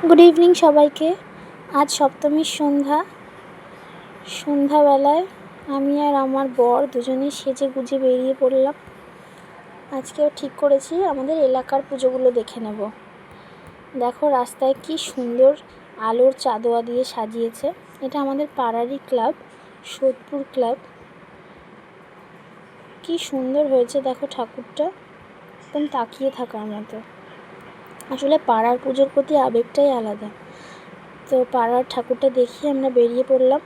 Good evening সবাইকে। আজ সপ্তমীর সন্ধ্যাবেলায় আমি আর আমার বর দুজনেই সেজে গুজে বেরিয়ে পড়লাম। আজকেও ঠিক করেছি আমাদের এলাকার পুজোগুলো দেখে নেব। দেখো রাস্তায় কি সুন্দর আলোর চাঁদোয়া দিয়ে সাজিয়েছে। এটা আমাদের পাড়ারই ক্লাব, সোদপুর ক্লাব। কি সুন্দর হয়েছে দেখো ঠাকুরটা, একদম তাকিয়ে থাকার মতো। আসলে পাড়ার পুজোর প্রতি আবেগটাই আলাদা। তো পাড়ার ঠাকুরটা দেখিয়ে আমরা বেরিয়ে পড়লাম।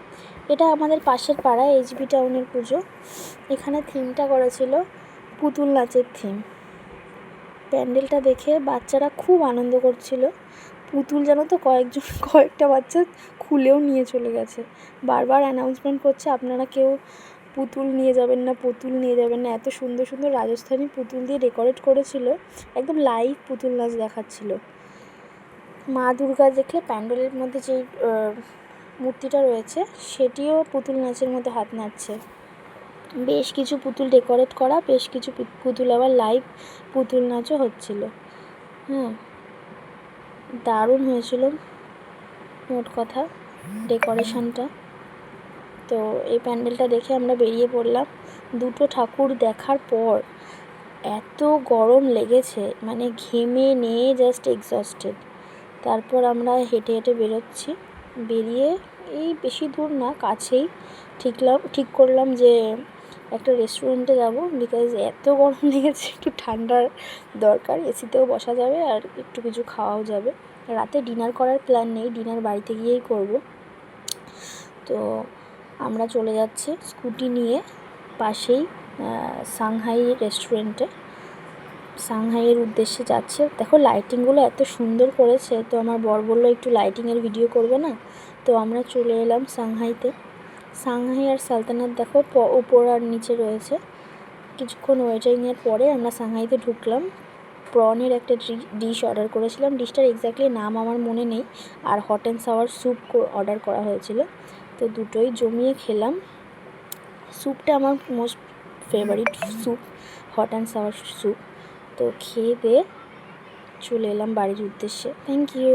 এটা আমাদের পাশের পাড়া এইচবি টাউনের পুজো। এখানে থিমটা করেছিল পুতুল নাচের থিম। প্যান্ডেলটা দেখে বাচ্চারা খুব আনন্দ করছিল। পুতুল যেন তো কয়েকটা বাচ্চা খুলেও নিয়ে চলে গেছে। বারবার অ্যানাউন্সমেন্ট করছে আপনারা কেউ পুতুল নিয়ে যাবেন না। এত সুন্দর সুন্দর রাজস্থানী পুতুল দিয়ে ডেকোরেট করেছিল, একদম লাইভ পুতুল নাচ দেখাচ্ছিল। মা দুর্গা দেখলে প্যান্ডেলের মধ্যে যেই মূর্তিটা রয়েছে সেটিও পুতুল নাচের মধ্যে হাত নাড়ছে। বেশ কিছু পুতুল ডেকোরেট করা, বেশ কিছু পুতুল আবার লাইভ পুতুল নাচও হচ্ছিল। দারুণ হয়েছিল মোট কথা ডেকোরেশনটা। তো এই প্যান্ডেলটা দেখে আমরা বেরিয়ে পড়লাম। দুটো ঠাকুর দেখার পর এত গরম লেগেছে, মানে ঘেমে নিয়ে জাস্ট এক্সস্টেড। তারপর আমরা হেঁটে হেঁটে বেরোচ্ছি। বেরিয়ে এই বেশি দূর না, কাছেই ঠিক করলাম যে একটা রেস্টুরেন্টে যাব, বিকজ এত গরম লেগেছে, একটু ঠান্ডার দরকার। এসিতেও বসা যাবে আর একটু কিছু খাওয়াও যাবে। রাতে ডিনার করার প্ল্যান নেই, ডিনার বাড়িতে গিয়েই করব। তো আমরা চলে যাচ্ছি স্কুটি নিয়ে পাশেই সাংহাই রেস্টুরেন্টে। সাংহাইয়ের উদ্দেশ্যে যাচ্ছে। দেখো লাইটিংগুলো এত সুন্দর করেছে। তো আমার বর বললো একটু লাইটিংয়ের ভিডিও করবে না। তো আমরা চলে এলাম সাংহাইতে। সাংহাই আর সালতানাত দেখো উপর আর নিচে রয়েছে। কিছুক্ষণ ওয়েটিংয়ের পরে আমরা সাংহাইতে ঢুকলাম। প্রনের একটা ডিশ অর্ডার করেছিলাম। ডিশটার এক্স্যাক্টলি নাম আমার মনে নেই। আর hot and sour soup order করা হয়েছিল। তো দুটোই জমিয়ে খেলাম। স্যুপটা আমার most favourite soup, hot and sour soup. তো খেয়ে দিয়ে চলে এলাম বাড়ির উদ্দেশ্যে। Thank you.